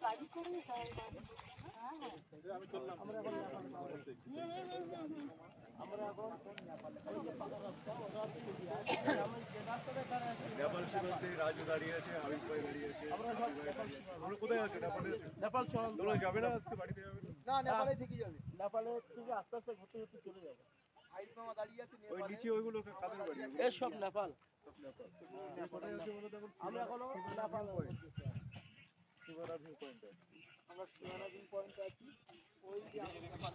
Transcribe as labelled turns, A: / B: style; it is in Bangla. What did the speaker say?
A: গাড়ি করে যায়
B: নেপাল সীমান্তে রাজু দাঁড়িয়ে আছে, হাবিব ভাই দাঁড়িয়ে আছে। আমরা কোথায় আছি?
C: নেপাল সীমান্ত
B: যাবে না আজকে, বাড়িতে যাবে
C: না, নেপালে থেকে যাবে। নেপালে থেকে আস্তে আস্তে ঘুরতে ঘুরতে চলে যাবে।
B: ওই নিচে ওইগুলো কাদের বাড়ি?
C: এর সব নেপাল।
B: কোথায় আছে বলো তো?
C: আমরা এখনো নেপাল
B: শিবারা ভিউ পয়েন্ট।
C: আমরা শিবারা ভিউ পয়েন্টে আছি। ওই যে আমরা নেপাল